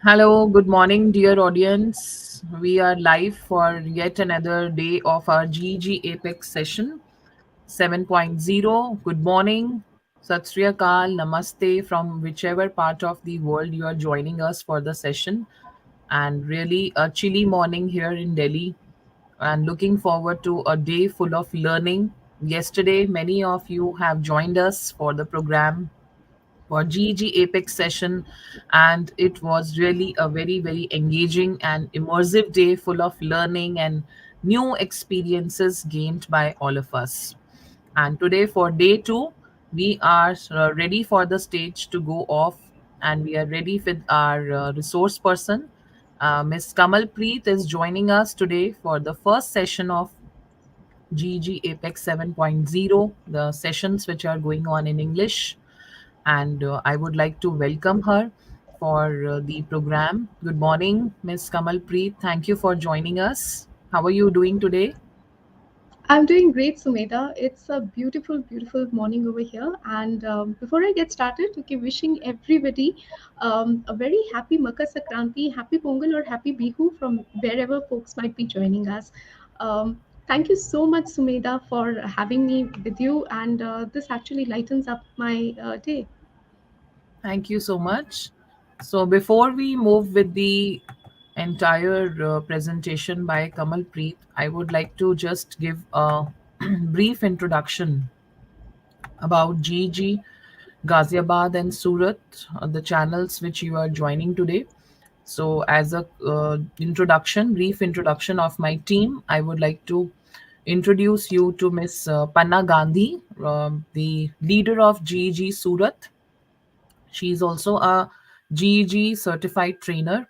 Hello, good morning, dear audience. We are live for yet another day of our GEG APEC session 7.0. Good morning, Sat Sri Akal, Namaste from whichever part of the world you are joining us for the session. And really a chilly morning here in Delhi. And looking forward to a day full of learning. Yesterday, many of you have joined us for the program for GEG Apex session, and it was really a very, very engaging and immersive day full of learning and new experiences gained by all of us. And today, for day two, we are ready for the stage to go off, and we are ready with our resource person. Miss Kamal Preet is joining us today for the first session of GG Apex 7.0, the sessions which are going on in English, and I would like to welcome her for the program. Good morning, Miss Kamal Preet. Thank you for joining us. How are you doing today? I'm doing great, Sumedha. It's a beautiful, beautiful morning over here. And before I get started, okay, wishing everybody a very happy Makar Sankranti, happy Pongal, or happy Bihu from wherever folks might be joining us. Thank you so much, Sumedha, for having me with you. And this actually lightens up my day. Thank you so much. So, before we move with the entire presentation by Kamal Preet, I would like to just give a brief introduction about GG, Ghaziabad, and Surat, the channels which you are joining today. So, as a brief introduction of my team, I would like to introduce you to Miss Panna Gandhi, the leader of GEG Surat. She is also a GEG certified trainer,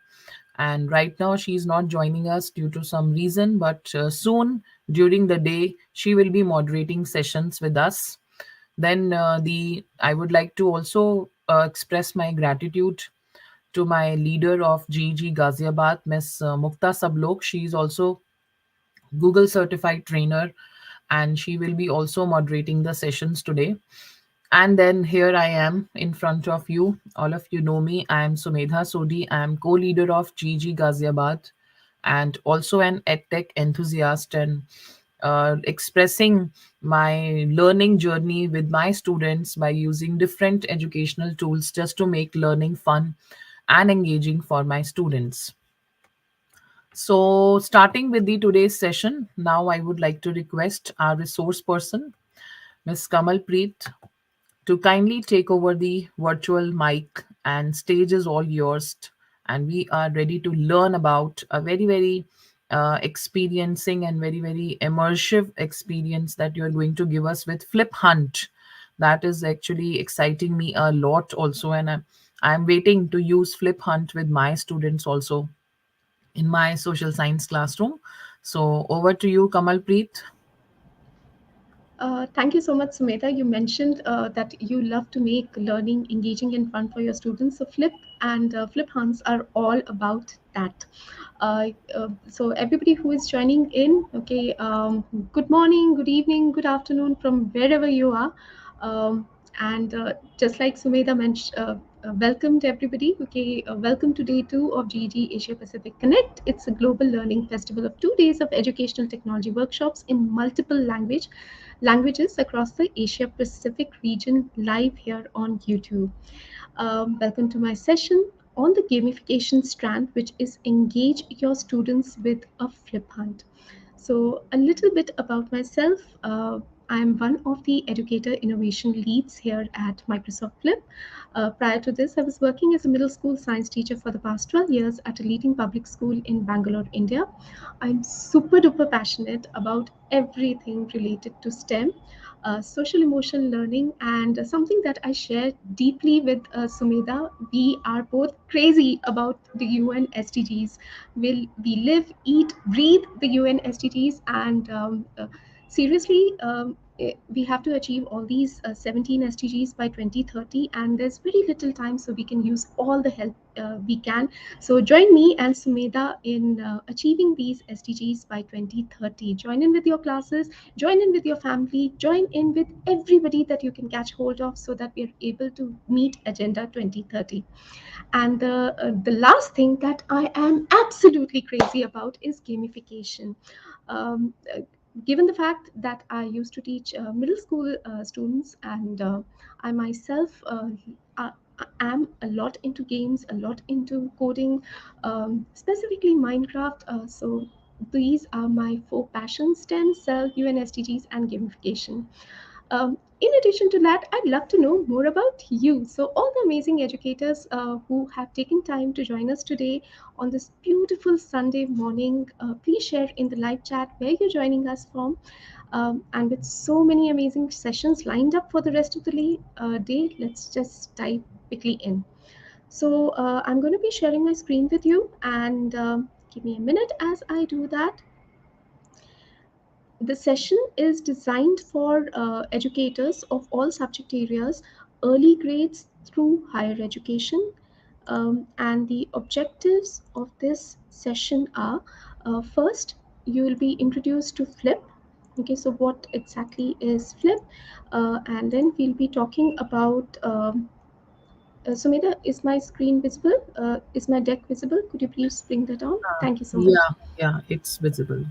and right now she is not joining us due to some reason, but soon during the day she will be moderating sessions with us. Then the I would like to also express my gratitude to my leader of GG Ghaziabad, Miss Mukta Sablok. She is also Google certified trainer, and she will be also moderating the sessions today. And then here I am in front of you. All of you know me. I am Sumedha Sodhi. I am co-leader of GG Ghaziabad and also an edtech enthusiast, and expressing my learning journey with my students by using different educational tools just to make learning fun and engaging for my students. So, starting with the today's session, now I would like to request our resource person, Ms. Kamal Preet, to kindly take over the virtual mic, and stage is all yours. And we are ready to learn about a very, very experiencing and very, very immersive experience that you're going to give us with Flip Hunt. That is actually exciting me a lot also. And I'm waiting to use Flip Hunt with my students also in my social science classroom. So over to you, Kamal Preet. Thank you so much, Sumedha. You mentioned that you love to make learning engaging and fun for your students. So Flip and Flip Hunts are all about that. So everybody who is joining in, okay, good morning, good evening, good afternoon from wherever you are. And just like Sumedha mentioned, welcome to everybody. Okay, welcome to day two of GG Asia Pacific Connect. It's a global learning festival of 2 days of educational technology workshops in multiple languages across the Asia Pacific region live here on YouTube. Welcome to my session on the gamification strand, which is engage your students with a flip hunt. So, a little bit about myself. I'm one of the educator innovation leads here at Microsoft Flip. Prior to this, I was working as a middle school science teacher for the past 12 years at a leading public school in Bangalore, India. I'm super duper passionate about everything related to STEM, social emotional learning, and something that I share deeply with Sumedha. We are both crazy about the UN SDGs. We live, eat, breathe the UN SDGs, and seriously. we have to achieve all these 17 SDGs by 2030, and there's very little time, so we can use all the help we can. So join me and Sumeda in achieving these SDGs by 2030. Join in with your classes, join in with your family, join in with everybody that you can catch hold of, so that we're able to meet Agenda 2030. And the last thing that I am absolutely crazy about is gamification. Um, uh, Given the fact that I used to teach middle school students, and I myself uh, am a lot into games, a lot into coding, specifically Minecraft. So these are my four passions: STEM, self, UN SDGs, and gamification. In addition to that, I'd love to know more about you. So, all the amazing educators who have taken time to join us today on this beautiful Sunday morning, please share in the live chat where you're joining us from. And with so many amazing sessions lined up for the rest of the day, let's just dive quickly in. So, I'm going to be sharing my screen with you, and give me a minute as I do that. The session is designed for educators of all subject areas, early grades through higher education. And the objectives of this session are, first, you will be introduced to Flip. Okay, so what exactly is Flip? And then we'll be talking about. Sumeda, is my screen visible? Is my deck visible? Could you please bring that on? Thank you so much. Yeah, yeah, it's visible.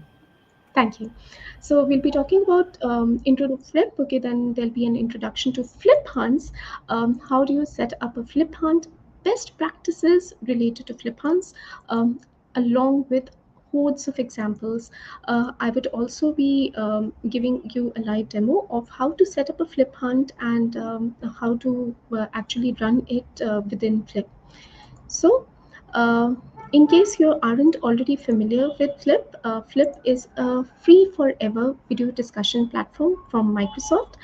Thank you. So we'll be talking about intro to Flip. Okay, then there'll be an introduction to Flip hunts. How do you set up a Flip hunt? Best practices related to Flip hunts, along with hordes of examples. I would also be giving you a live demo of how to set up a Flip hunt, and how to actually run it within Flip. So, uh, in case you aren't already familiar with Flip, Flip is a free forever video discussion platform from Microsoft.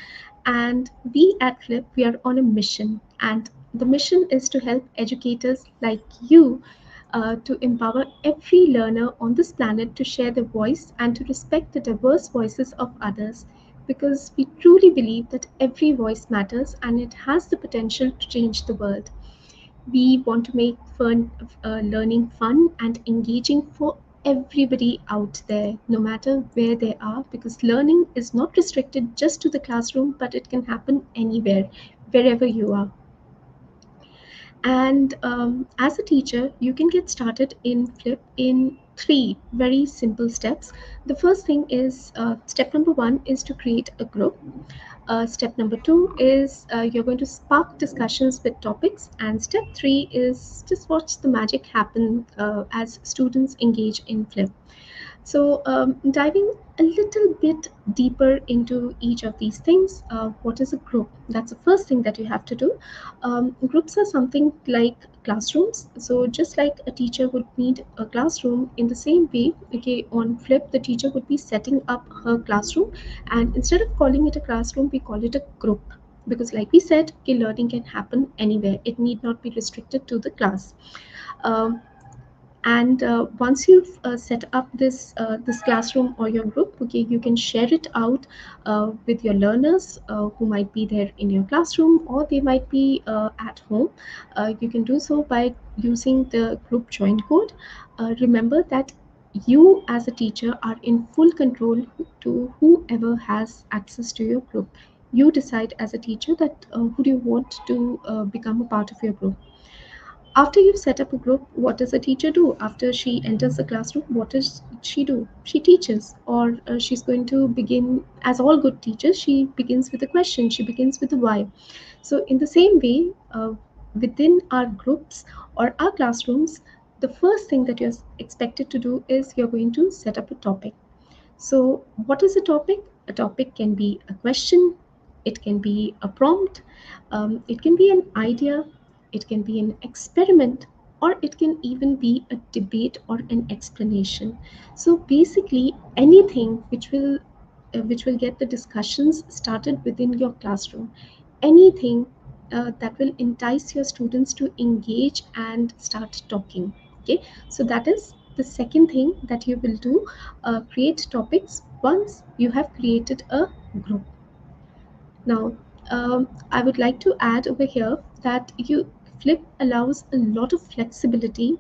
And we at Flip, we are on a mission. And the mission is to help educators like you to empower every learner on this planet to share their voice and to respect the diverse voices of others. Because we truly believe that every voice matters and it has the potential to change the world. We want to make learning fun and engaging for everybody out there, no matter where they are, because learning is not restricted just to the classroom, but it can happen anywhere, wherever you are. And as a teacher, you can get started in Flip in three very simple steps. The first thing is, step number one is to create a group. Step number two is, you're going to spark discussions with topics. And step three is just watch the magic happen as students engage in Flip. So, diving a little bit deeper into each of these things, what is a group? That's the first thing that you have to do. Groups are something like classrooms. So, just like a teacher would need a classroom, in the same way, okay, on Flip, the teacher would be setting up her classroom, and instead of calling it a classroom, we call it a group. Because, like we said, okay, learning can happen anywhere. It need not be restricted to the class. Um, and once you've set up this classroom or your group, okay, you can share it out with your learners who might be there in your classroom, or they might be at home. You can do so by using the group join code. Remember that you as a teacher are in full control to whoever has access to your group. You decide as a teacher that who do you want to become a part of your group. After you've set up a group, what does a teacher do? After she enters the classroom, what does she do? She teaches, or she's going to begin, as all good teachers, she begins with a question, she begins with a why. So, in the same way, within our groups or our classrooms, the first thing that you're expected to do is you're going to set up a topic. So, what is a topic? A topic can be a question, it can be a prompt, it can be an idea, it can be an experiment, or it can even be a debate or an explanation. So, basically, anything which will get the discussions started within your classroom, anything that will entice your students to engage and start talking. Okay, so that is the second thing that you will do. Create topics once you have created a group. Now, I would like to add over here that Flip allows a lot of flexibility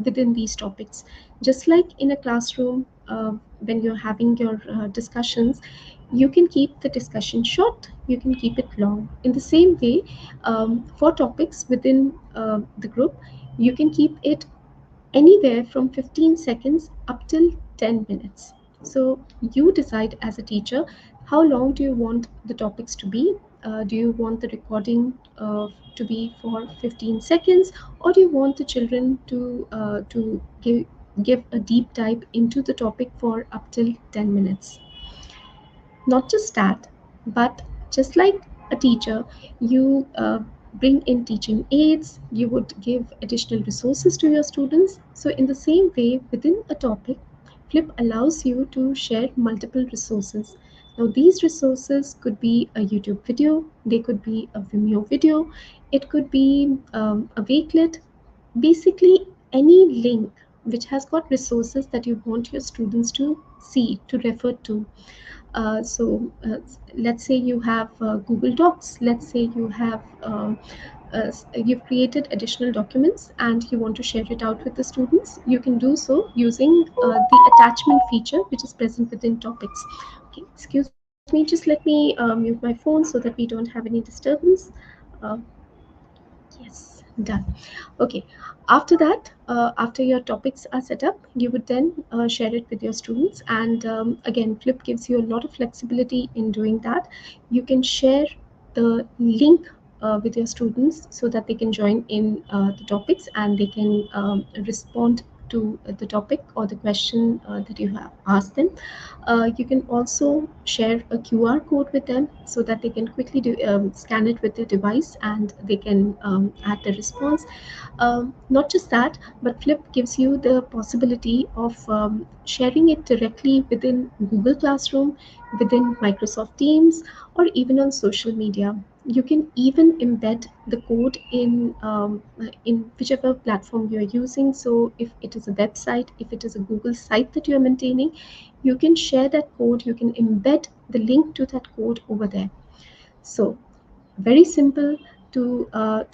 within these topics. Just like in a classroom, when you're having your discussions, you can keep the discussion short, you can keep it long. In the same way, for topics within the group, you can keep it anywhere from 15 seconds up till 10 minutes. So you decide as a teacher how long do you want the topics to be. Do you want the recording to be for 15 seconds, or do you want the children to give a deep dive into the topic for up till 10 minutes? Not just that, but just like a teacher, you bring in teaching aids, you would give additional resources to your students. So, in the same way, within a topic, Flip allows you to share multiple resources. Now, these resources could be a YouTube video, they could be a Vimeo video, it could be a Wakelet, basically any link which has got resources that you want your students to see, to refer to. Let's say you have Google Docs. Let's say you've created additional documents and you want to share it out with the students. You can do so using the attachment feature which is present within topics. Okay, excuse me. Just let me mute my phone so that we don't have any disturbance. Uh, Yes, done. Okay. After that, after your topics are set up, you would then share it with your students. And again, Flip gives you a lot of flexibility in doing that. You can share the link with your students so that they can join in the topics and they can respond to the topic or the question that you have asked them. You can also share a QR code with them so that they can quickly scan it with their device and they can add the response. Not just that, but Flip gives you the possibility of sharing it directly within Google Classroom, within Microsoft Teams, or even on social media. You can even embed the code in whichever platform you are using. So if it is a website, if it is a Google site that you are maintaining, you can share that code. You can embed the link to that code over there. So very simple to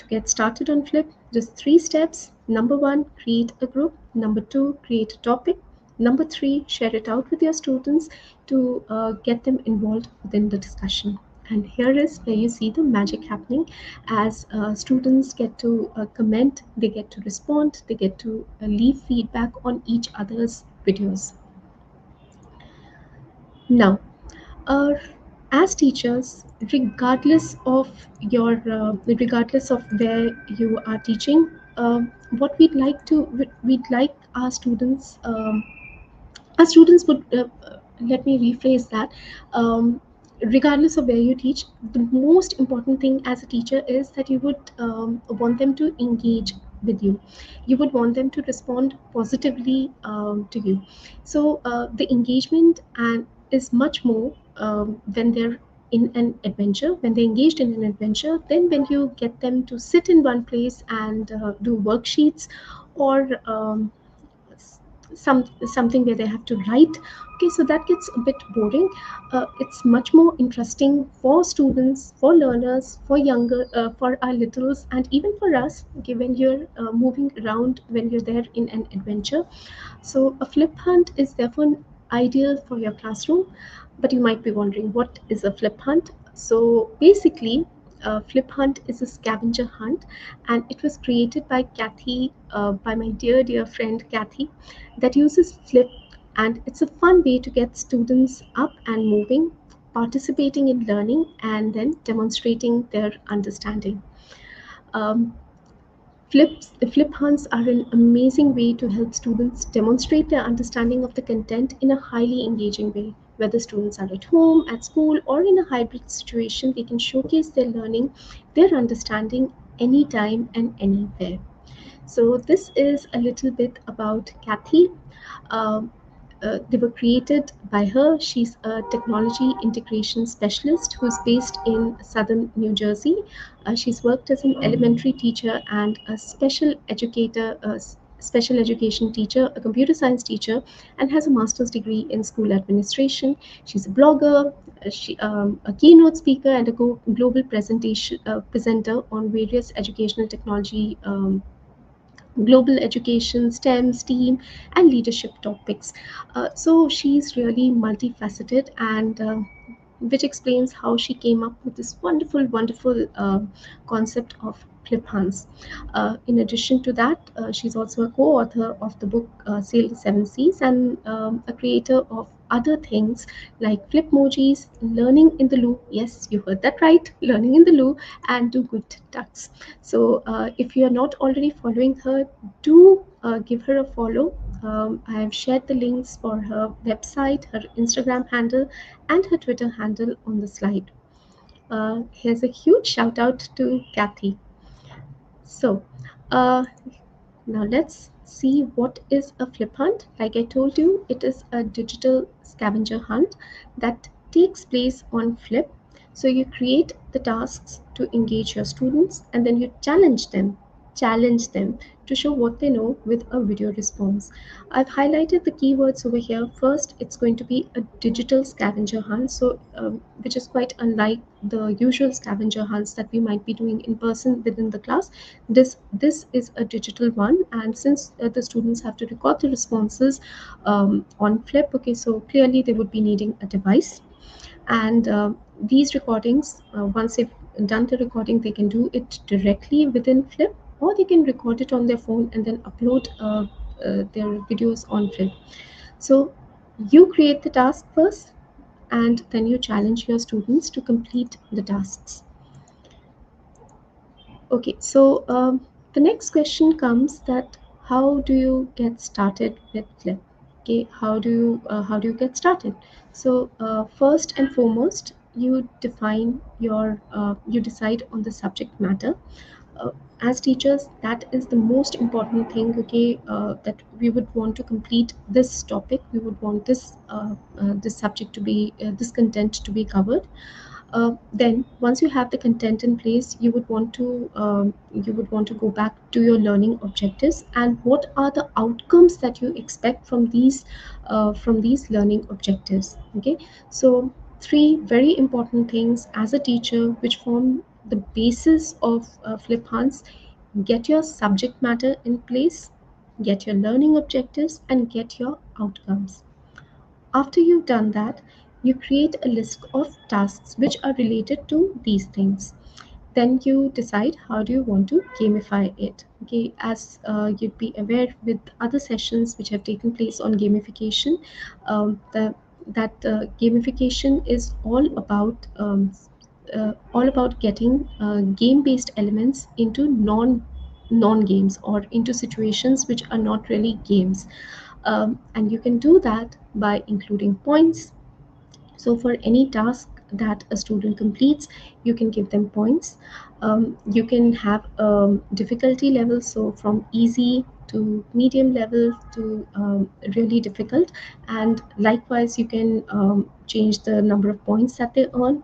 get started on Flip. Just three steps. Number one, create a group. Number two, create a topic. Number three, share it out with your students to get them involved within the discussion. And here is where you see the magic happening as students get to comment, they get to respond, they get to leave feedback on each other's videos. Now, uh, as teachers, regardless of where you are teaching, what we'd like our students would let me rephrase that. um, Regardless of where you teach, the most important thing as a teacher is that you would want them to engage with you. You would want them to respond positively to you. So the engagement and is much more when they're in an adventure, when they're engaged in an adventure, then when you get them to sit in one place and do worksheets or something where they have to write. Okay, so that gets a bit boring. It's much more interesting for students, for learners, for younger, for our littles, and even for us. Okay, when you're moving around, when you're there in an adventure, so a flip hunt is therefore ideal for your classroom. But you might be wondering, what is a flip hunt? So basically, a flip hunt is a scavenger hunt, and it was created by Kathy, by my dear friend Kathy, that uses flip, and it's a fun way to get students up and moving, participating in learning, and then demonstrating their understanding. Um, Flip hunts are an amazing way to help students demonstrate their understanding of the content in a highly engaging way. Whether students are at home, at school, or in a hybrid situation, they can showcase their learning, their understanding anytime and anywhere. So, this is a little bit about Kathy. Um, they were created by her. She's a technology integration specialist who's based in southern New Jersey. She's worked as an elementary teacher and a special educator special education teacher, a computer science teacher, and has a master's degree in school administration. She's a blogger, a keynote speaker, and a global presentation presenter on various educational technology, global education, STEM, STEAM, and leadership topics. So she's really multifaceted, and which explains how she came up with this wonderful concept of Fliphunt. In addition to that, she's also a co-author of the book Sail the Seven Seas, and a creator of other things like Flipmojis, Learning in the Loo. Yes, you heard that right, Learning in the Loo, and Do Good Ducks. So if you are not already following her, do give her a follow. I have shared the links for her website, her Instagram handle, and her Twitter handle on the slide. Here's a huge shout out to Kathy. So, uh, now let's see what is a flip hunt. Like I told you, it is a digital scavenger hunt that takes place on Flip. So you create the tasks to engage your students, and then you challenge them to show what they know with a video response. I've highlighted the keywords over here. First, it's going to be a digital scavenger hunt, so which is quite unlike the usual scavenger hunts that we might be doing in person within the class. This is a digital one, and since the students have to record the responses on Flip, okay, so clearly they would be needing a device, and these recordings, once they've done the recording, they can do it directly within Flip, or they can record it on their phone and then upload their videos on Flip. So you create the task first, and then you challenge your students to complete the tasks. Okay, so the next question comes that how do you get started with Flip? Okay, how do you get started? So first and foremost, you decide on the subject matter. Uh, as teachers, that is the most important thing. Okay, that we would want to complete this topic. We would want this subject to be this content to be covered. Then once you have the content in place, you would want to go back to your learning objectives, and what are the outcomes that you expect from these learning objectives. Okay, so three very important things as a teacher which form the basis of Flip Hunts: get your subject matter in place, get your learning objectives, and get your outcomes. After you've done that, you create a list of tasks which are related to these things. Then you decide how do you want to gamify it. Okay, as you'd be aware with other sessions which have taken place on gamification, the that gamification is all about getting game based elements into non games, or into situations which are not really games. And you can do that by including points. So for any task that a student completes, you can give them points. You can have difficulty levels, so from easy to medium level to really difficult, and likewise you can change the number of points that they earn.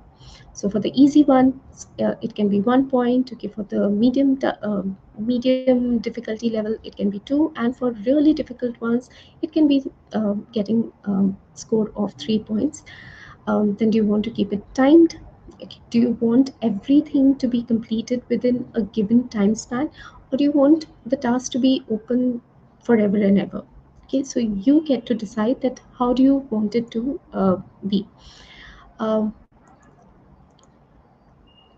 So for the easy one, it can be 1 point. Okay, for the medium difficulty level, it can be 2, and for really difficult ones, it can be getting score of 3 points. Then do you want to keep it timed? Okay, do you want everything to be completed within a given time span, or do you want the task to be open forever and ever? Okay, so you get to decide that how do you want it to be. Um,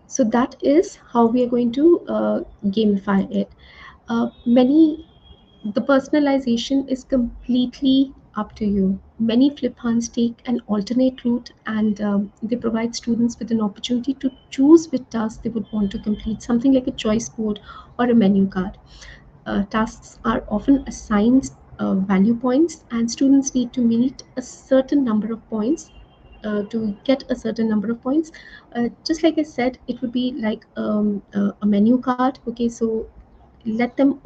so that is how we are going to gamify it. Many The personalization is completely up to you. Many flip hunts take an alternate route, and they provide students with an opportunity to choose which task they would want to complete, something like a choice board or a menu card. Tasks are often assigned value points, and students need to meet a certain number of points to get a certain number of points. Just like I said, it would be like a menu card. Okay, so let them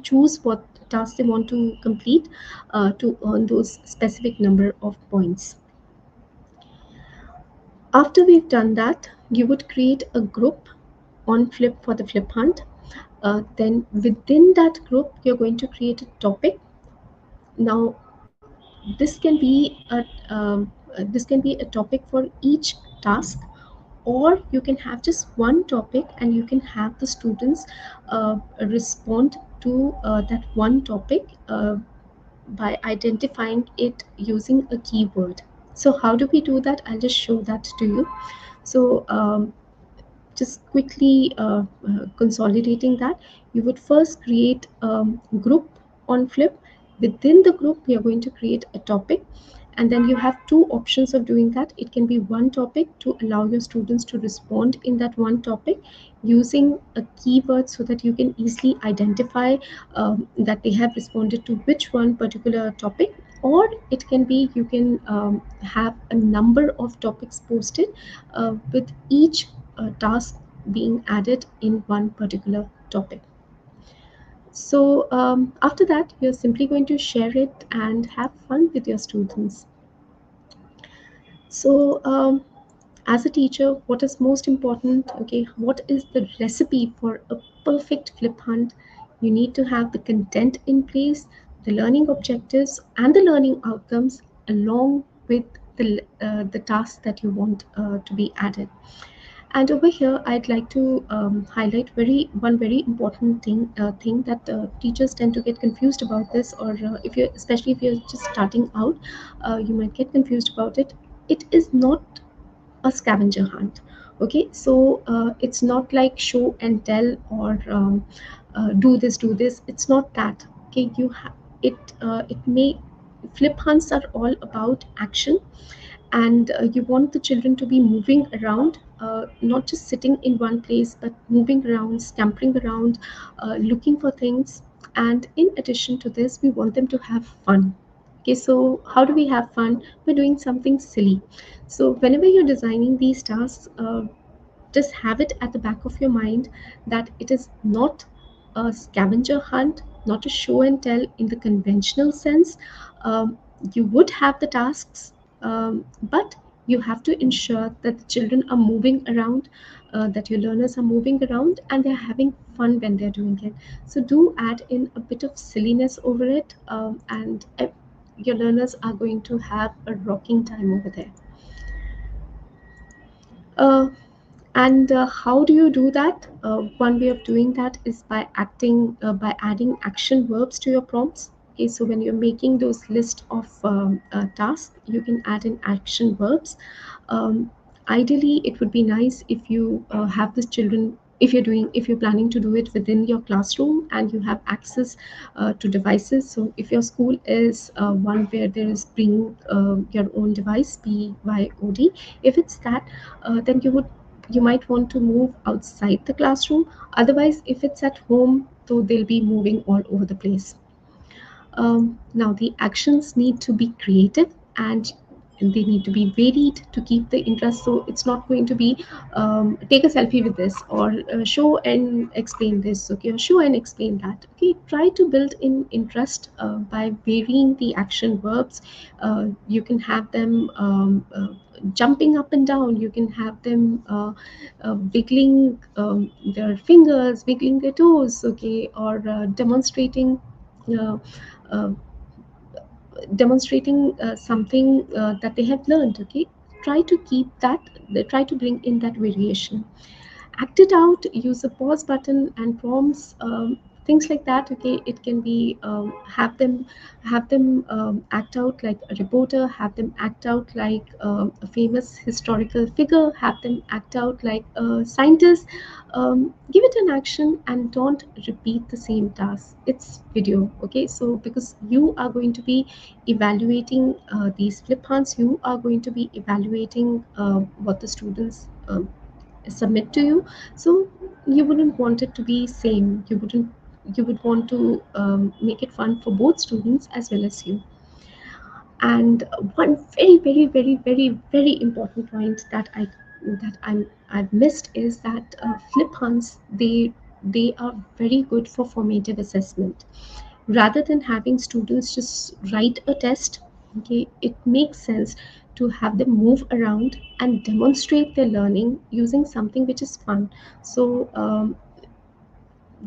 choose what task they want to complete to earn those specific number of points. After we've done that, you would create a group on Flip for the Flip Hunt. Then within that group, you're going to create a topic. Now, this can be a topic for each task, or you can have just one topic and you can have the students respond to that one topic by identifying it using a keyword. So how do we do that? I'll just show that to you. So just quickly consolidating that, you would first create a group on Flip. Within the group, we are going to create a topic, and then you have two options of doing that. It can be one topic to allow your students to respond in that one topic using a keyword so that you can easily identify that they have responded to which one particular topic, or it can be you can have a number of topics posted with each task being added in one particular topic. So after that, you're simply going to share it and have fun with your students. So as a teacher, what is most important? Okay, what is the recipe for a perfect flip hunt? You need to have the content in place, the learning objectives, and the learning outcomes, along with the tasks that you want to be added. And over here, I'd like to highlight very important thing that teachers tend to get confused about this, or if you're especially if you're just starting out, you might get confused about it. It is not a scavenger hunt. Okay, so it's not like show and tell, or do this. It's not that. Okay, it may flip hunts are all about action, and you want the children to be moving around, not just sitting in one place, but moving around, scampering around, looking for things. And in addition to this, we want them to have fun. Okay, so how do we have fun? We're doing something silly. So whenever you're designing these tasks, just have it at the back of your mind that it is not a scavenger hunt, not a show and tell in the conventional sense. You would have the tasks, but you have to ensure that the children are moving around, that your learners are moving around, and they're having fun when they're doing it. So do add in a bit of silliness over it, and your learners are going to have a rocking time over there. Uh, and how do you do that? One way of doing that is by adding action verbs to your prompts. Okay, so when you're making those list of tasks, you can add in action verbs. Um, Ideally, it would be nice if you have the children. If you're planning to do it within your classroom and you have access to devices. So if your school is one where there is bring your own device, BYOD, if it's that, then you might want to move outside the classroom. Otherwise, if it's at home, so they'll be moving all over the place. Now, the actions need to be creative, and they need to be varied to keep the interest. So it's not going to be take a selfie with this, or show and explain this, okay, or show and explain that. Okay, try to build in interest by varying the action verbs. You can have them jumping up and down. You can have them wiggling their fingers, wiggling their toes, okay, or uh, uh, demonstrating something that they have learned. Okay, try to keep that, try to bring in that variation. Act it out, use a pause button and prompts, things like that. Okay, it can be have them act out like a reporter, have them act out like a famous historical figure, have them act out like a scientist. Give it an action and don't repeat the same task. It's video. Okay, so because you are going to be evaluating these flip hunts, you are going to be evaluating what the students submit to you. So you wouldn't want it to be same. You would want to make it fun for both students as well as you. And one very important point I've missed is that flip hunts, they are very good for formative assessment. Rather than having students just write a test, okay, it makes sense to have them move around and demonstrate their learning using something which is fun. So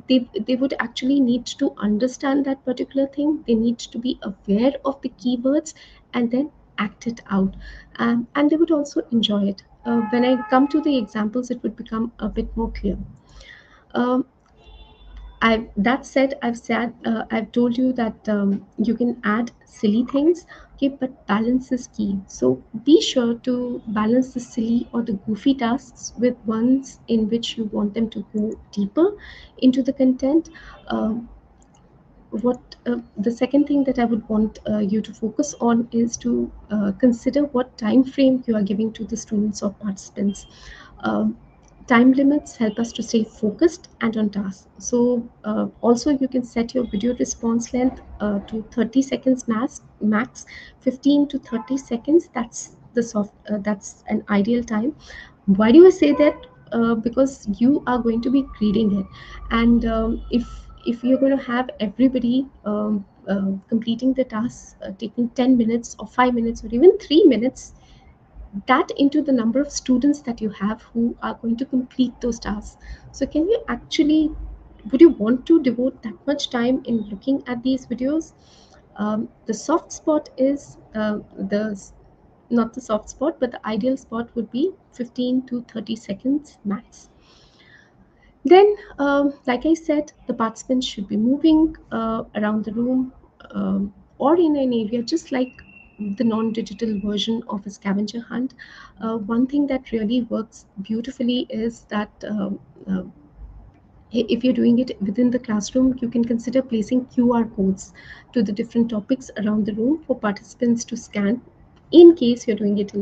they would actually need to understand that particular thing. They need to be aware of the keywords and then act it out, and they would also enjoy it. When I come to the examples, it would become a bit more clear. um, I've told you that you can add silly things, okay, but balance is key. So be sure to balance the silly or the goofy tasks with ones in which you want them to go deeper into the content. Um, what The second thing that I would want you to focus on is to consider what time frame you are giving to the students or participants. um, Time limits help us to stay focused and on task. So also you can set your video response length to 30 seconds max. 15 to 30 seconds, that's an ideal time. Why do I say that? Because you are going to be grading it, and if you're going to have everybody completing the task, taking 10 minutes or 5 minutes or even 3 minutes, that into the number of students that you have who are going to complete those tasks. So can you actually, would you want to devote that much time in looking at these videos? The soft spot is the not the soft spot, but the ideal spot would be 15 to 30 seconds max. Then, like I said, the participants should be moving around the room, or in an area just like the non-digital version of a scavenger hunt. One thing that really works beautifully is that if you're doing it within the classroom, you can consider placing QR codes to the different topics around the room for participants to scan, in case you're doing it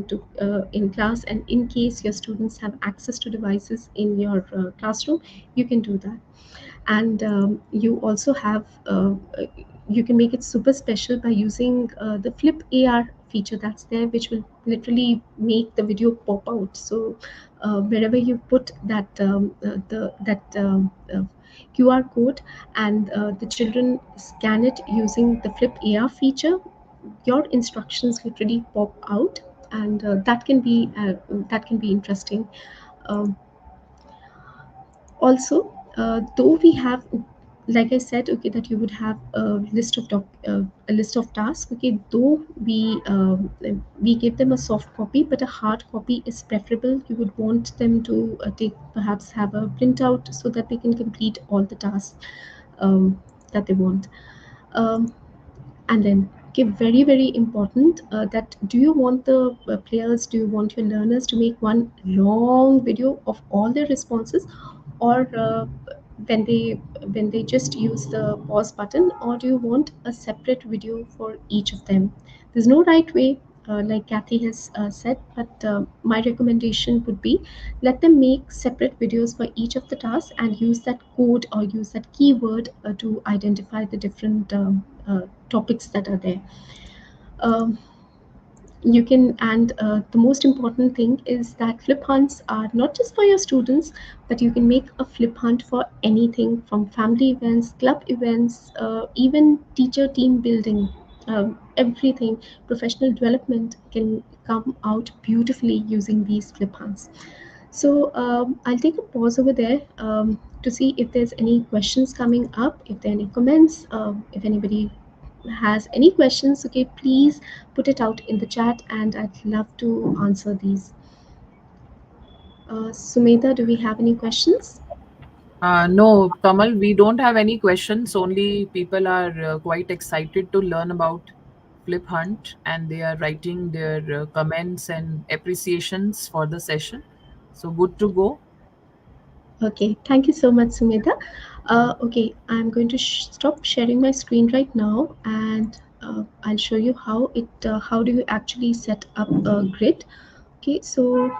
in class, and in case your students have access to devices in your classroom, you can do that. And you also have you can make it super special by using the flip AR feature that's there, which will literally make the video pop out. So wherever you put that QR code, and the children scan it using the flip AR feature, your instructions literally pop out, and that can be interesting. um, Also, though we have, like I said, okay, that you would have a list of tasks, okay, though we give them a soft copy, but a hard copy is preferable. You would want them to take, perhaps have a printout so that they can complete all the tasks that they want. um, and then, okay, very very important, that do you want the players, do you want your learners to make one long video of all their responses, or when they when they just use the pause button, or do you want a separate video for each of them? There's no right way, like Kathy has said, but my recommendation would be, let them make separate videos for each of the tasks and use that code or use that keyword to identify the different topics that are there. um, you can, and the most important thing is that flip hunts are not just for your students, but you can make a flip hunt for anything from family events, club events, even teacher team building. Everything, professional development can come out beautifully using these flip hunts. So I'll take a pause over there to see if there's any questions coming up, if there are any comments, if anybody has any questions, okay, please put it out in the chat and I'd love to answer these. Sumedha, do we have any questions? No, Kamal, we don't have any questions. Only people are quite excited to learn about Flip Hunt, and they are writing their comments and appreciations for the session. So good to go. Okay, thank you so much, Sumedha. Okay, I'm going to stop sharing my screen right now, and I'll show you how do you actually set up a grid. Okay, so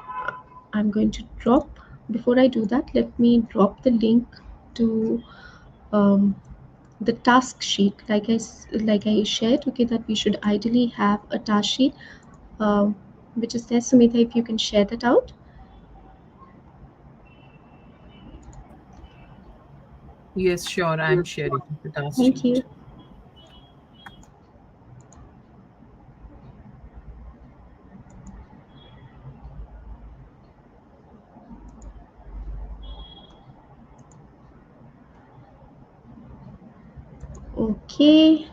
I'm going to drop, before I do that, let me drop the link to um, the task sheet, like I shared, okay, that we should ideally have a task sheet, um, which is there. Sumita, if you can share that out. Yes, sure. I'm sharing the task Thank you. sheet. Okay,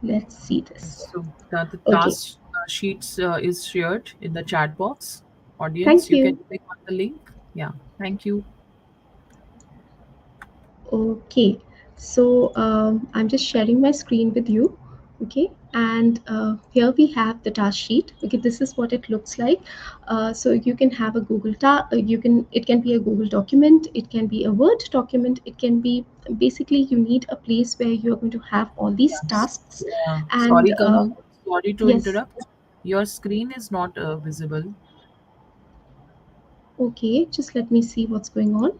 let's see this. So the Okay, task sheets is shared in the chat box. Audience, thank you can you. click on the link. Yeah, thank you. Okay, so I'm just sharing my screen with you. Okay, and here we have the task sheet. Okay, this is what it looks like. So you can have a you can, it can be a Google document, it can be a Word document, it can be, basically you need a place where you are going to have all these Yes. tasks. Yeah. And Sorry, Kamal. Sorry to yes, interrupt. Your screen is not visible. okay, just let me see what's going on.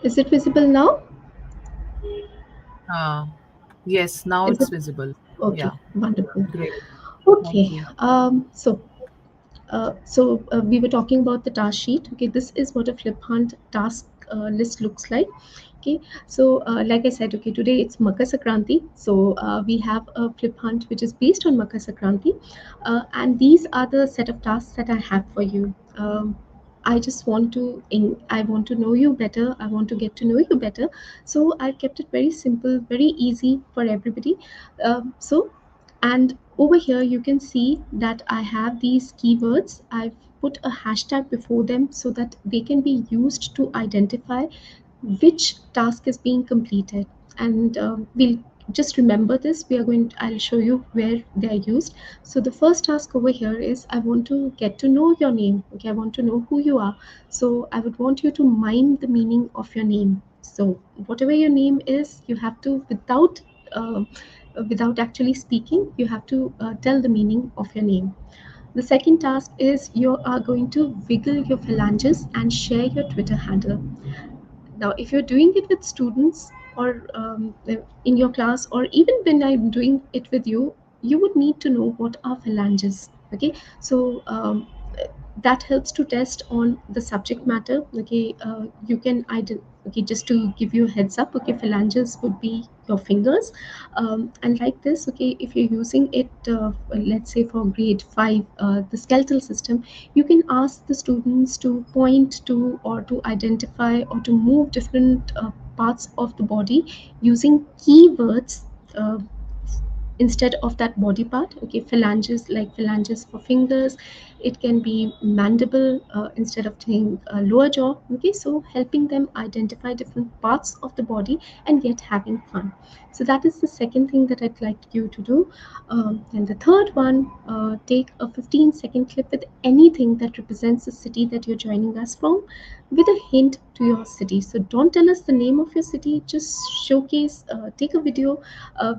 Is it visible now? Uh, yes, now Is it's it visible. okay? Yeah, Wonderful. great. Thank Okay, you. we were talking about the task sheet. Okay, this is what a Fliphunt task list looks like. Okay, so like I said, okay, today it's Makar Sankranti, so we have a Fliphunt which is based on Makar Sankranti, and these are the set of tasks that I have for you. I just want to I want to know you better. I want to get to know you better. So I've kept it very simple, very easy for everybody. And over here you can see that I have these keywords. I've put a hashtag before them so that they can be used to identify which task is being completed. And we'll just remember this. We are going to, I'll show you where they are used. So the first task over here is, I want to get to know your name. Okay, I want to know who you are. So I would want you to mime the meaning of your name. So whatever your name is, you have to, uh, without actually speaking, you have to tell the meaning of your name. The second task is, you are going to wiggle your phalanges and share your Twitter handle. Now, if you're doing it with students, or in your class, or even when I'm doing it with you, you would need to know what are phalanges. Okay, so that helps to test on the subject matter. Okay, you can okay, just to give you a heads up, okay, phalanges would be your fingers. And like this, okay, if you're using it, let's say for grade 5, the skeletal system, you can ask the students to point to, or to identify, or to move different parts of the body using keywords, uh, instead of that body part. Okay, phalanges, like phalanges for fingers. It can be mandible, instead of saying lower jaw. Okay, so helping them identify different parts of the body and yet having fun. So that is the second thing that I'd like you to do. And the third one, take a 15-second clip with anything that represents the city that you're joining us from, with a hint to your city. So don't tell us the name of your city, just showcase, take a video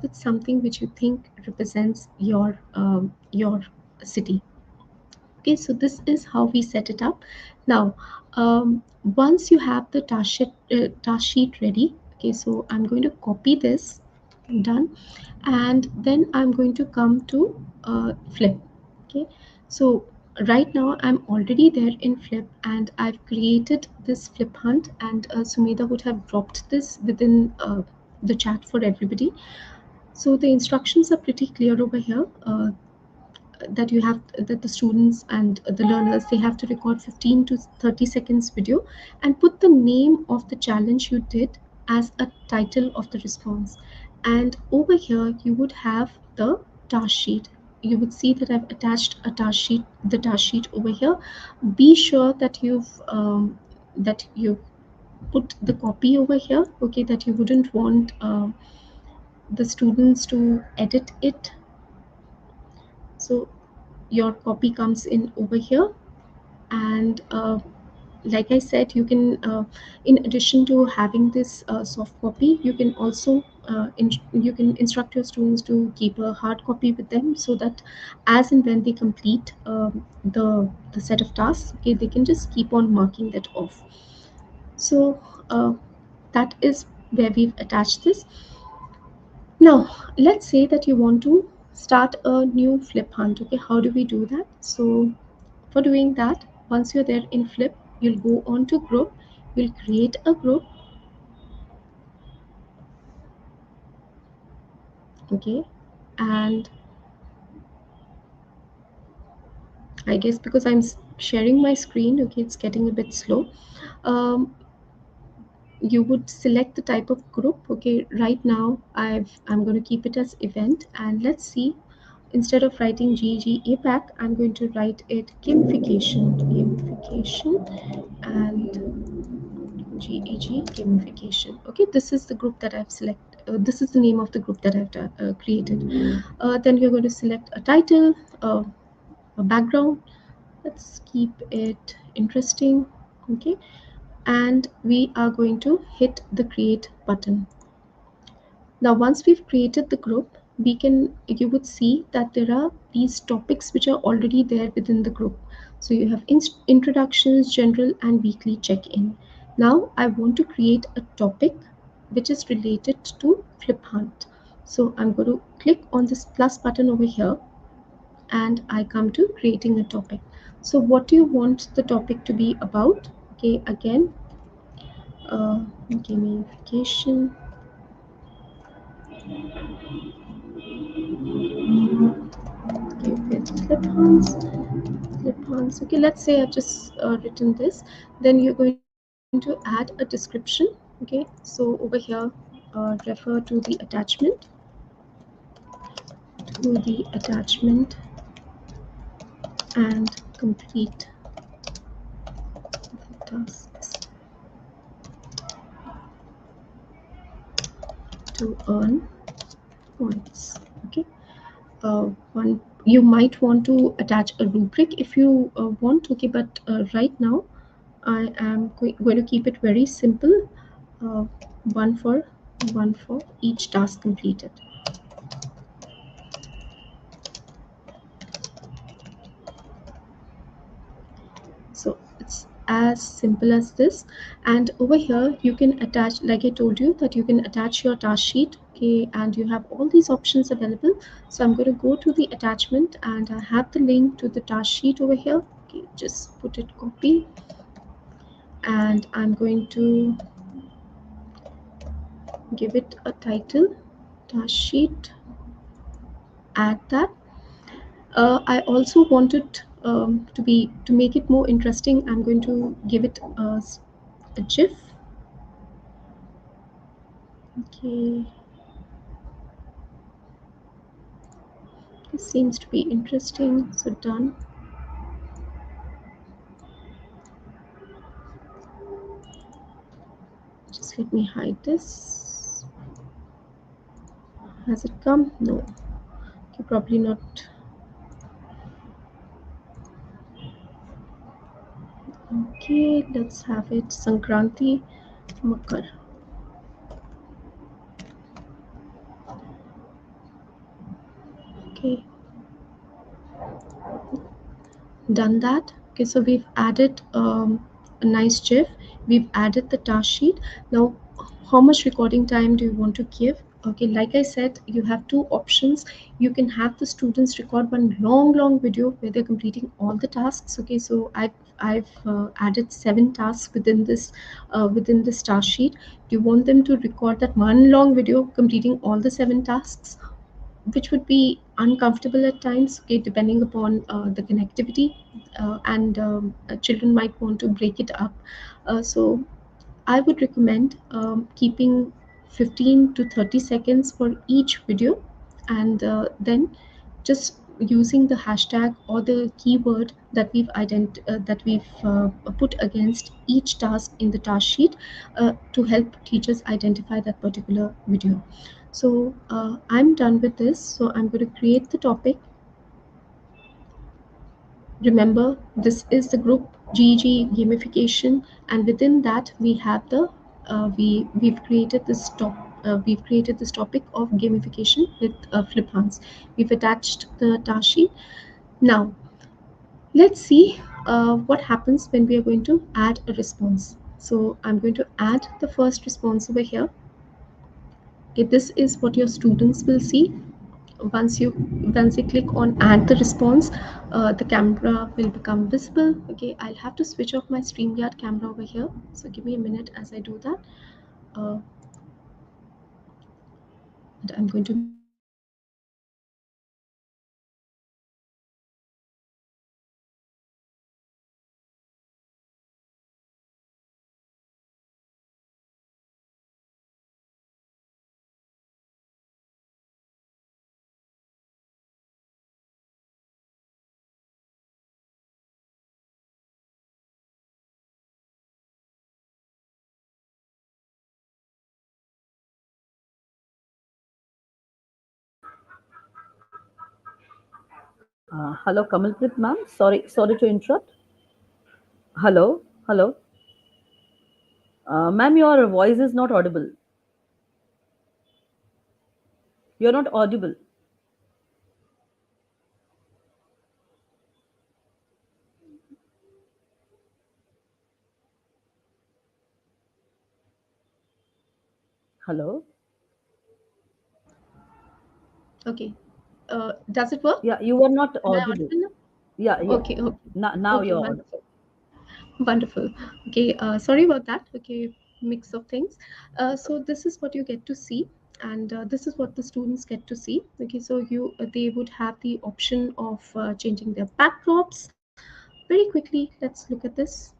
with something which you think represents your city. Okay, so this is how we set it up. Now, once you have the task sheet ready, okay, so I'm going to copy this, done, and then I'm going to come to Flip. Okay, so right now I'm already there in Flip, and I've created this Flip Hunt, and Sumedha would have dropped this within the chat for everybody. So the instructions are pretty clear over here. That you have, that the students and the learners, they have to record 15 to 30 seconds video, and put the name of the challenge you did as a title of the response. And over here you would have the task sheet. You would see that I've attached a task sheet, the task sheet over here. Be sure that you put the copy over here. Okay, that you wouldn't want the students to edit it. So your copy comes in over here. And like I said, you can, in addition to having this soft copy, you can also you can instruct your students to keep a hard copy with them, so that as and when they complete the set of tasks, okay, they can just keep on marking that off. So that is where we've attached this. Now, let's say that you want to start a new flip hunt. Okay, how do we do that? So for doing that, once you're there in Flip, you'll go on to group, you'll create a group. Okay, and I guess because I'm sharing my screen, okay, it's getting a bit slow. um, you would select the type of group. Okay, right now I'm going to keep it as event, and let's see, instead of writing GEG APAC, I'm going to write it gamification, and GEG gamification. Okay, this is the group that I've selected. This is the name of the group that I've created. Then you're going to select a title, a background. Let's keep it interesting. Okay, and we are going to hit the create button. Now once we've created the group, you would see that there are these topics which are already there within the group. So you have introductions, general, and weekly check-in. Now I want to create a topic which is related to Flip Hunt. So I'm going to click on this plus button over here, and I come to creating a topic. So what do you want the topic to be about? Okay, again, gamification. Okay, with flip ons. Okay, let's say I've just written this. Then you're going to add a description. Okay, so over here, refer to the attachment, and complete the tasks to earn points. Okay, one, you might want to attach a rubric if you want. Okay, but right now I am going to keep it very simple. uh, one for each task completed. So it's as simple as this. And over here you can attach, like I told you, that you can attach your task sheet. Okay, and you have all these options available. So I'm going to go to the attachment, and I have the link to the task sheet over here. Okay, just put it copy, and I'm going to give it a title, task sheet, add that. I also wanted to make it more interesting. I'm going to give it a GIF. Okay, this seems to be interesting. So done. Just let me hide this. Has it come? No. Okay, probably not. Okay, let's have it Sankranti Makar. Okay, done that. Okay, so we've added a nice GIF. We've added the task sheet. Now, how much recording time do you want to give? Okay, like I said, you have two options. You can have the students record one long video where they're completing all the tasks. Okay, so I've added 7 tasks within this task sheet. Do you want them to record that one long video completing all the 7 tasks, which would be uncomfortable at times, okay, depending upon the connectivity, and children might want to break it up. So I would recommend keeping 15 to 30 seconds for each video, and then just using the hashtag or the keyword that we've put against each task in the task sheet to help teachers identify that particular video. So I'm done with this. So I'm going to create the topic. Remember, this is the group GG gamification, and within that we have the we've created this topic of gamification with Fliphunts. We've attached the task sheet. Now let's see what happens when we are going to add a response. So I'm going to add the first response over here. Okay, this is what your students will see once you click on add the response, the camera will become visible. Okay, I'll have to switch off my StreamYard camera over here, so give me a minute as I do that. uh, and I'm going to make this visible. Hello, Kamalprit ma'am. Sorry to interrupt. Hello, hello. Ma'am, your voice is not audible. You're not audible. Hello. Okay, does it work? Yeah, you were not Am I audible. audible now? Yeah, yeah. Okay, okay, Now okay, you're audible. wonderful. Wonderful. Okay, sorry about that. Okay, mix of things. So this is what you get to see, and this is what the students get to see. Okay, so they would have the option of changing their backdrops. Very quickly, let's look at this.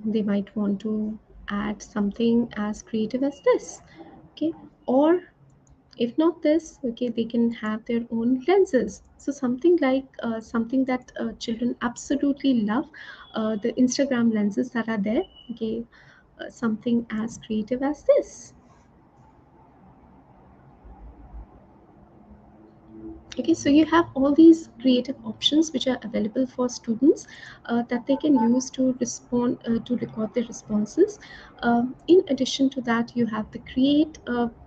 They might want to add something as creative as this. Okay, or if not this, okay, they can have their own lenses. So something like something that children absolutely love, the Instagram lenses that are there. Okay, something as creative as this. Okay, so you have all these creative options which are available for students, that they can use to respond, to record their responses. In addition to that, you have the create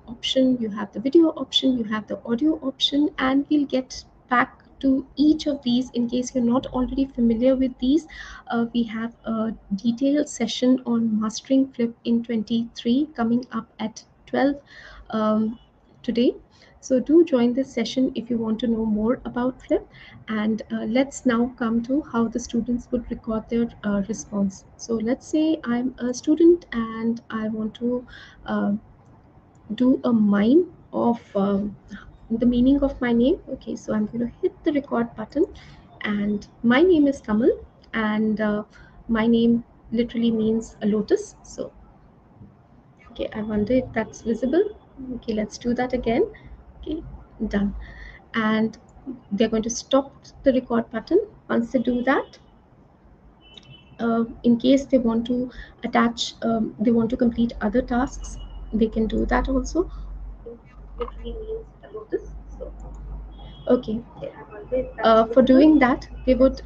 option, you have the video option, you have the audio option, and we'll get back to each of these in case you're not already familiar with these. We have a detailed session on mastering Flip in 23 coming up at 12 um, today. So do join this session if you want to know more about Flip. And let's now come to how the students would record their response. So let's say I'm a student and I want to uh, do a mime of the meaning of my name. Okay, so I'm going to hit the record button, and my name is Kamal, and my name literally means a lotus. So okay, I wonder if that's visible. Okay, let's do that again. Okay, done. And they're going to stop the record button. Once they do that, in case they want to attach, they want to complete other tasks, they can do that also. Literally means a lotus. So okay, for doing that, they would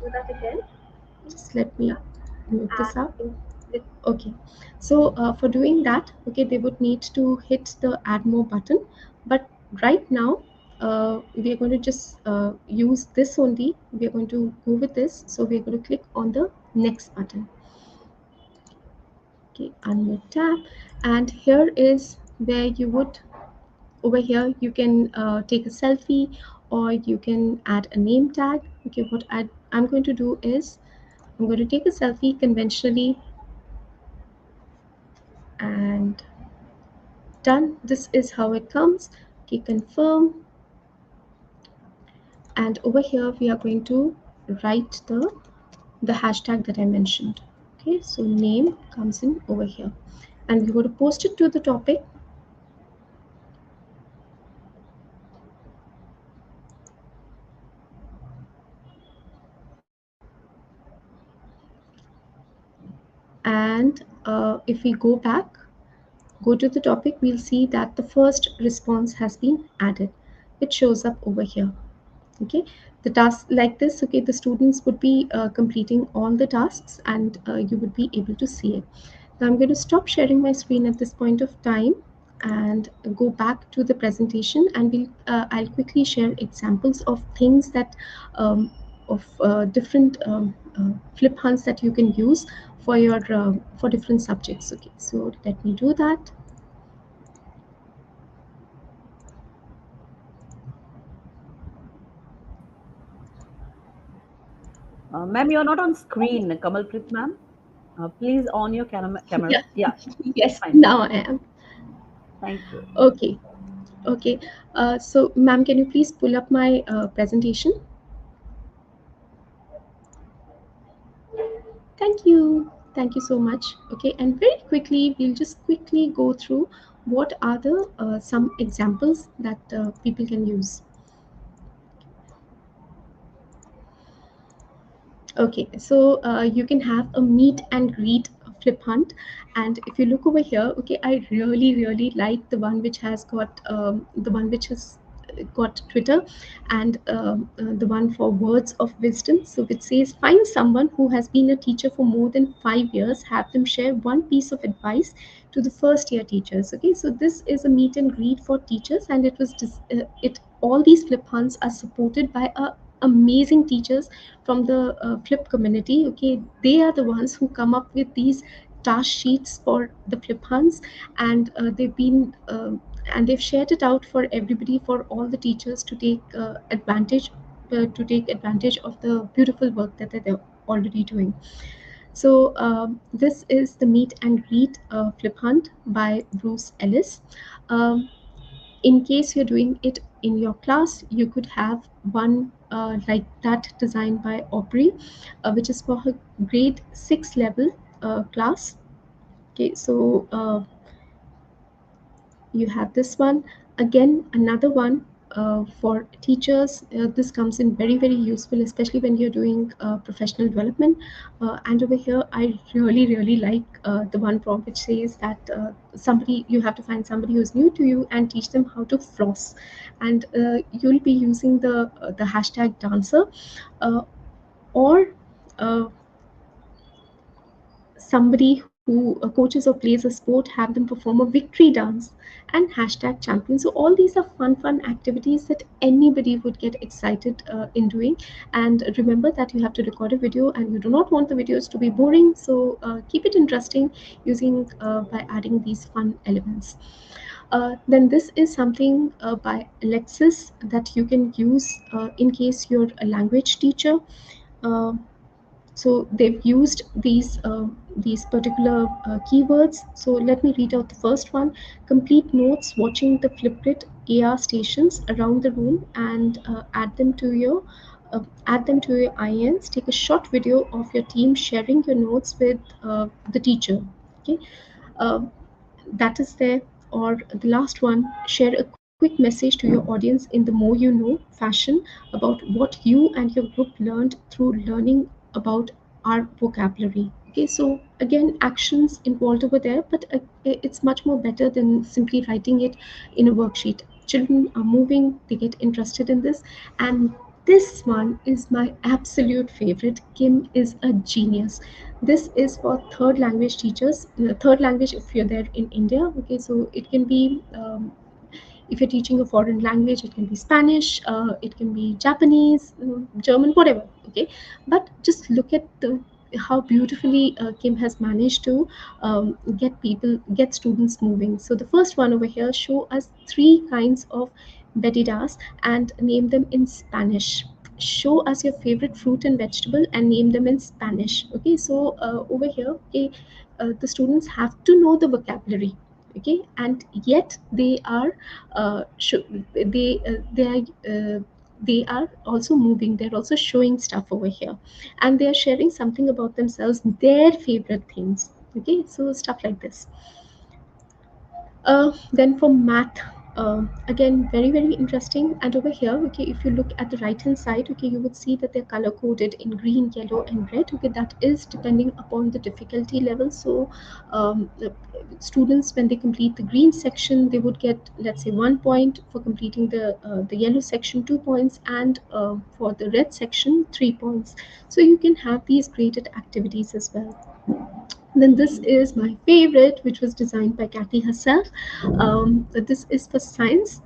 just let me move this up. Okay, so for doing that, okay, they would need to hit the add more button. But right now, we are going to just use this only. We are going to go with this. So we are going to click on the next button. Okay, unmute tab, and here is where you would, over here you can take a selfie, or you can add a name tag. Okay, what I'm going to do is I'm going to take a selfie conventionally, and done. This is how it comes. Okay, confirm, and over here we are going to write the hashtag that I mentioned. Okay, so name comes in over here, and we're going to post it to the topic. And if we go to the topic, we'll see that the first response has been added. It shows up over here. Okay, the task like this, okay, the students would be completing all the tasks, and you would be able to see it. Now I'm going to stop sharing my screen at this point of time and go back to the presentation, and I'll quickly share examples of things that of different flip hunts that you can use for your for different subjects. Okay, so let me do that. Ma'am, you're not on screen. Kamalpreet, ma'am. Please on your camera. Yeah. Yeah, Yes, fine. now I am. Thank you. Okay. Okay. So, ma'am, can you please pull up my presentation? Thank you. Thank you so much. Okay, and very quickly, we'll just quickly go through what are the some examples that people can use. Okay, so you can have a meet and greet flip hunt, and if you look over here, okay, I really like the one which has got the one which has got Twitter, and the one for words of wisdom. So it says, find someone who has been a teacher for more than 5 years, have them share one piece of advice to the first year teachers. Okay, so this is a meet and greet for teachers, and it was it all these flip hunts are supported by a amazing teachers from the flip community. Okay, they are the ones who come up with these task sheets for the flip hunts, and they've shared it out for everybody, for all the teachers to take advantage of the beautiful work that they're already doing. So this is the meet and greet flip hunt by Bruce Ellis. um, in case you're doing it in your class, you could have one like that designed by Aubrey, which is for her grade 6 level class. Okay, so you have this one. Again, another one for teachers. This comes in very useful, especially when you're doing professional development. And over here, I really like the one prompt which says that somebody, you have to find somebody who's new to you and teach them how to floss, and you'll be using the hashtag dancer, uh, or uh, somebody who coaches or plays a sport, have them perform a victory dance, and hashtag champion. So all these are fun activities that anybody would get excited in doing. And remember that you have to record a video, and you do not want the videos to be boring, so keep it interesting using by adding these fun elements. Then this is something by Alexis that you can use in case you're a language teacher. uh, so they've used these particular keywords. So let me read out the first one. Complete notes watching the Flipgrid AR stations around the room, and add them to your INs. Take a short video of your team sharing your notes with the teacher. Okay, uh, that is there. Or the last one, share a quick message to your audience in the more you know fashion about what you and your group learned through learning about our vocabulary. Okay, so again, actions involved over there, but it's much more better than simply writing it in a worksheet. Children are moving, they get interested in this. And this one is my absolute favorite. Kim is a genius. This is for third language teachers. Third language, if you're there in India. Okay, so it can be if you're teaching a foreign language, it can be Spanish, it can be Japanese, German, whatever. Okay, but just look at the how beautifully Kim has managed to get students moving. So the first one over here, show us three kinds of bedidas and name them in Spanish. Show us your favorite fruit and vegetable and name them in Spanish. Okay, so over here, okay, the students have to know the vocabulary. Okay, and yet they are also moving, they're also showing stuff over here, and they are sharing something about themselves, their favorite things. Okay, so stuff like this. Then for math, again, very interesting. And over here, okay, if you look at the right hand side, okay, you would see that they're color coded in green, yellow, and red. Okay, that is depending upon the difficulty level. So, the students, when they complete the green section, they would get, let's say, 1 point for completing the yellow section, 2 points, and for the red section, 3 points. So you can have these graded activities as well. Then this is my favorite, which was designed by Kathy herself. This is for science.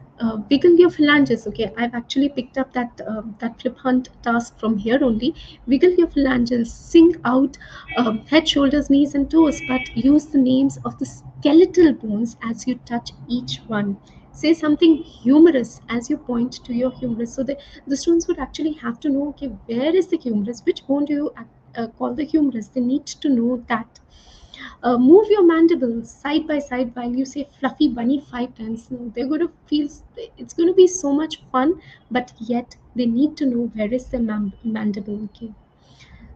Wiggle your phalanges. Okay, I've actually picked up that flip hunt task from here only. Wiggle your phalanges. Sing out head, shoulders, knees, and toes, but use the names of the skeletal bones as you touch each one. say something humorous as you point to your humerus. So the students would actually have to know, okay, where is the humerus, which bone do you call the humerus. They need to know that. Move your mandibles side by side while you say fluffy bunny 5 times. No, they're going to feel, it's going to be so much fun, but yet they need to know where is the mandible. Okay.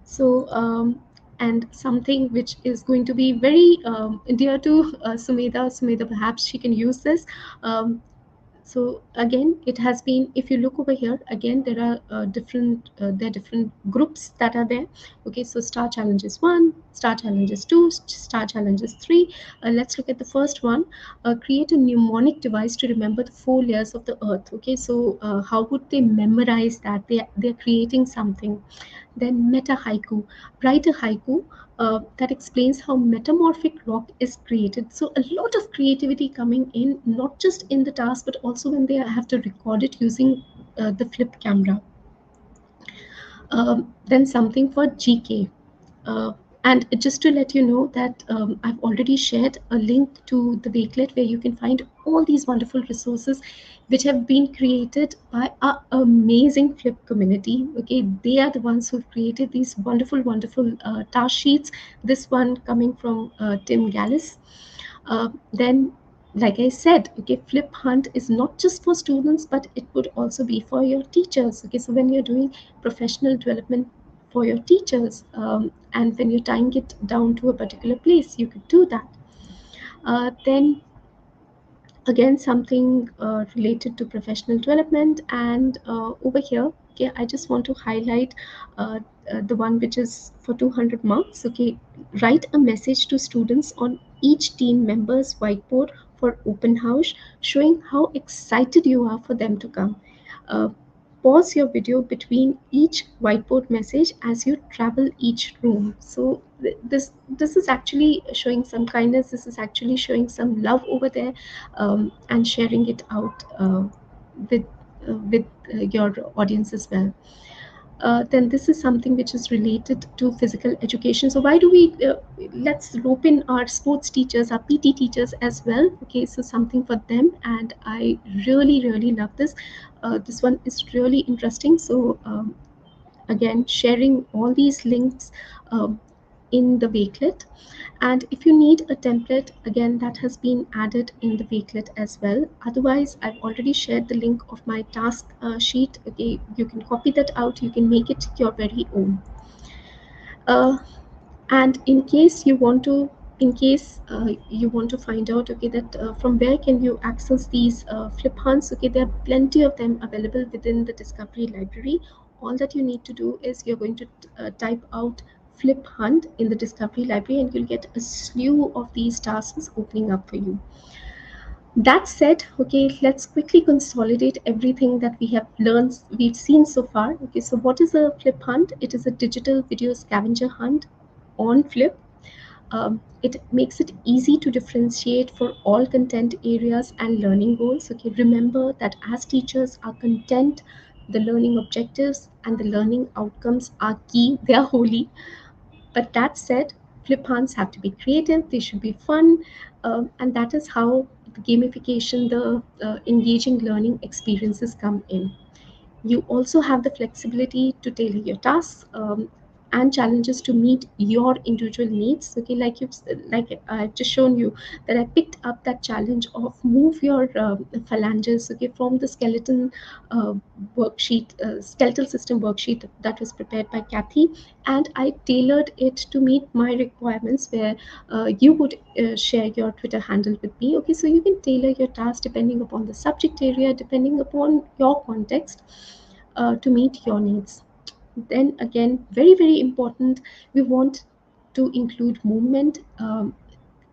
So, and something which is going to be very dear to Sumedha, perhaps she can use this. Um, so again, it has been, if you look over here again, there are different groups that are there. Okay, so star challenges 1, star challenges 2, star challenges 3. Let's look at the first one. Create a mnemonic device to remember the 4 layers of the earth. Okay, so how would they memorize that? They're creating something. Then meta haiku, write a haiku that explains how metamorphic rock is created. So a lot of creativity coming in, not just in the task, but also when they have to record it using the flip camera. Then something for GK. Uh, and just to let you know that I've already shared a link to the Wakelet where you can find all these wonderful resources which have been created by our amazing Flip community. Okay, they are the ones who've created these wonderful task sheets. This one coming from Tim Gallis. Then, like I said, okay, Flip Hunt is not just for students, but it would also be for your teachers. Okay, so when you're doing professional development for your teachers, and when you're tying it down to a particular place, you could do that. Then again, something related to professional development, and over here, okay, I just want to highlight the one which is for 200 marks. Okay, write a message to students on each team member's whiteboard for open house, showing how excited you are for them to come. uh, Pause your video between each whiteboard message as you travel each room. So this is actually showing some kindness. This is actually showing some love over there, and sharing it out with your audience as well. Then this is something which is related to physical education. So why do we let's rope in our sports teachers, our PT teachers as well. Okay, so something for them, and I really love this. This one is really interesting. So again, sharing all these links in the Wakelet. And if you need a template, again, that has been added in the Wakelet as well. Otherwise, I've already shared the link of my task sheet. Okay, you can copy that out, you can make it your very own. uh, and in case you want to find out, okay, that from where can you access these flip hunts. Okay, there are plenty of them available within the discovery library. All that you need to do is you're going to type out flip hunt in the discovery library, and you'll get a slew of these tasks opening up for you. That said, okay, let's quickly consolidate everything that we've seen so far. Okay, so what is a flip hunt? It is a digital video scavenger hunt on Flip. It makes it easy to differentiate for all content areas and learning goals. Okay, remember that as teachers, our content, the learning objectives, and the learning outcomes are key. They are holy. But that said, flip hunts have to be creative, they should be fun, and that is how the gamification, the engaging learning experiences come in. You also have the flexibility to tailor your tasks and challenges to meet your individual needs. Okay, like I've just shown you that I picked up that challenge of move your phalanges. Okay, from the uh, skeletal system worksheet that was prepared by Kathy, and I tailored it to meet my requirements. Where you would share your Twitter handle with me. Okay, so you can tailor your task depending upon the subject area, depending upon your context, to meet your needs. Then again, very important, we want to include movement,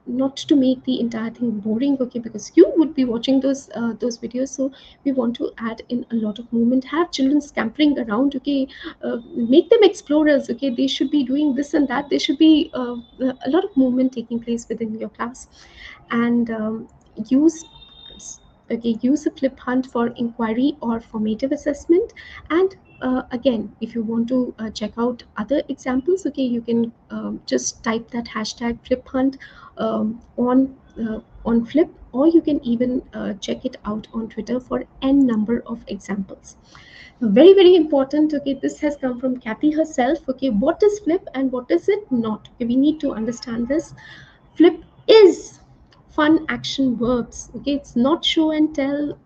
not to make the entire thing boring. Okay, because you would be watching those videos, so we want to add in a lot of movement, have children scampering around. Okay, make them explorers. Okay, they should be doing this and that, there should be a lot of movement taking place within your class. And use use a flip hunt for inquiry or formative assessment. And again, if you want to check out other examples, okay, you can just type that hashtag flip hunt on Flip or you can even check it out on Twitter for n number of examples. Very, very important. Okay, this has come from Kathy herself. Okay, what is flip and what is it not? Okay, we need to understand this. Flip is fun action verbs. Okay, it's not show and tell.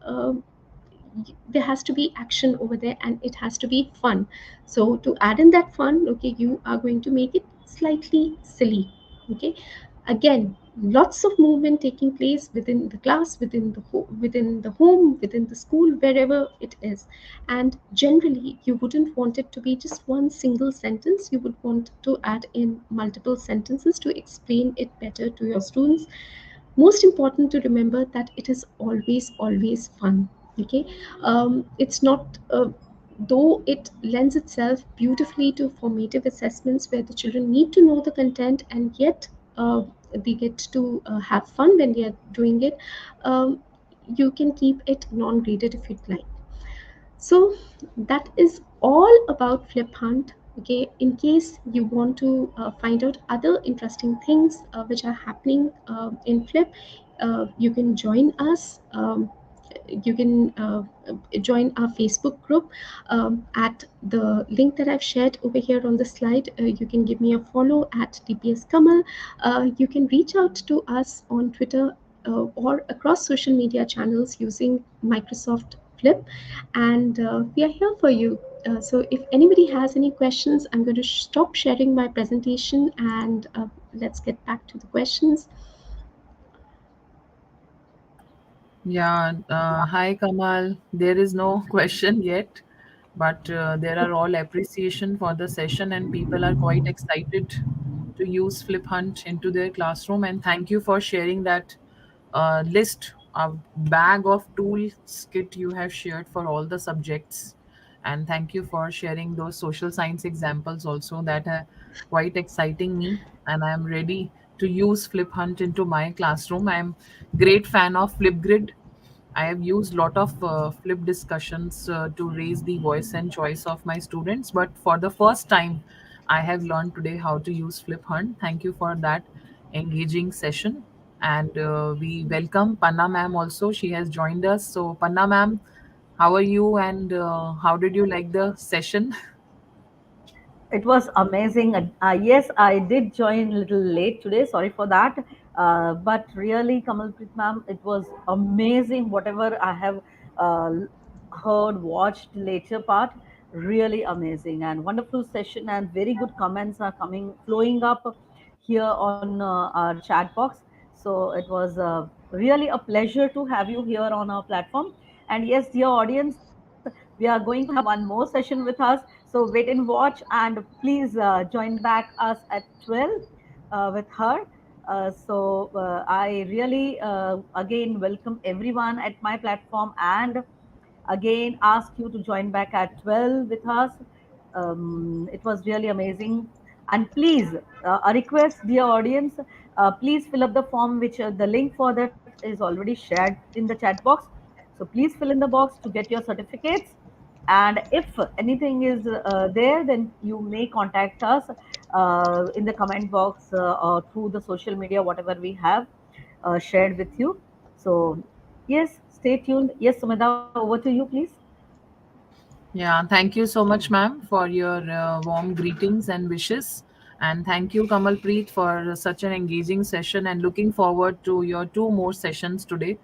There has to be action over there and it has to be fun. So to add in that fun, okay, you are going to make it slightly silly. Okay, again, lots of movement taking place within the class, within the home, within the school, wherever it is. And generally you wouldn't want it to be just one single sentence. You would want to add in multiple sentences to explain it better to your students. Most important to remember that it is always fun. Okay, it's not though it lends itself beautifully to formative assessments where the children need to know the content, and yet they get to have fun when they are doing it. um, you can keep it non-graded if you'd like. So that is all about Fliphunt. Okay, in case you want to find out other interesting things which are happening in Flip, you can join us. You can join our Facebook group at the link that I've shared over here on the slide. You can give me a follow at DPS Kamal. You can reach out to us on Twitter or across social media channels using Microsoft Flip, and we are here for you. So if anybody has any questions, I'm going to stop sharing my presentation and let's get back to the questions. Yeah, hi Kamal. There is no question yet, but there are all appreciation for the session, and people are quite excited to use Flip Hunt into their classroom. And thank you for sharing that list, a bag of tools kit you have shared for all the subjects. And thank you for sharing those social science examples also that are quite exciting me. And I am ready to use Flip Hunt into my classroom. I am great fan of Flipgrid. I have used lot of flip discussions to raise the voice and choice of my students, but for the first time, I have learned today how to use Flip Hunt. Thank you for that engaging session, and we welcome Panna ma'am also. She has joined us. So Panna ma'am, how are you, and how did you like the session? It was amazing. Yes, I did join a little late today. Sorry for that. But really, Kamalpreet ma'am, it was amazing. Whatever I have uh, heard, watched later part, really amazing and wonderful session. And very good comments are coming, flowing up here on our chat box. So it was really a pleasure to have you here on our platform. And yes, dear audience, we are going to have one more session with us. So wait and watch, and please join back us at 12 with her. I really again welcome everyone at my platform, and again ask you to join back at 12 with us. It was really amazing. And please, a request, dear audience, please fill up the form, which the link for that is already shared in the chat box. So please fill in the box to get your certificates. And if anything is there, then you may contact us in the comment box or through the social media, whatever we have shared with you. So, yes, stay tuned. Yes, Sumedha, over to you, please. Yeah, thank you so much, ma'am, for your warm greetings and wishes. And thank you, Kamal Preet, for such an engaging session, and looking forward to your two more sessions today.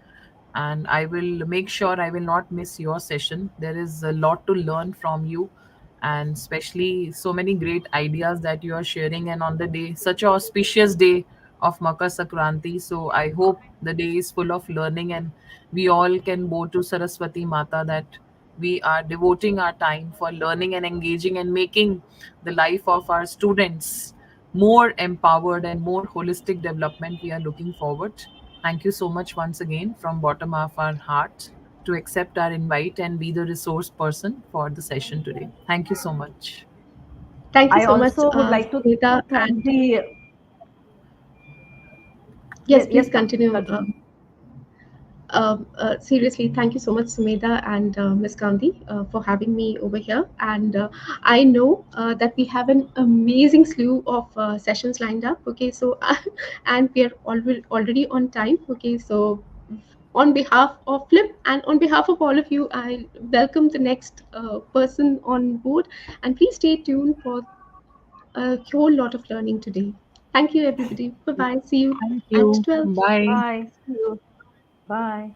And I will make sure I will not miss your session. There is a lot to learn from you, and especially so many great ideas that you are sharing. And on the day, such a auspicious day of Makar Sankranti. So I hope the day is full of learning, and we all can bow to Saraswati Mata that we are devoting our time for learning and engaging and making the life of our students more empowered and more holistic development. We are looking forward. Thank you so much once again from bottom of our heart to accept our invite and be the resource person for the session today. Thank you so much. Thank you I so much, also would like to Sunita. thank And the yes, yes, please yes, ma'am. continue. Continue. Seriously, thank you so much, Sumedha and Ms. Gandhi, for having me over here. And I know that we have an amazing slew of sessions lined up. Okay, so and we are already on time. Okay, so on behalf of Flip and on behalf of all of you, I welcome the next person on board. And please stay tuned for a whole lot of learning today. Thank you, everybody. Bye bye. See you Thank at you. 12. Bye. Bye. See you. Bye.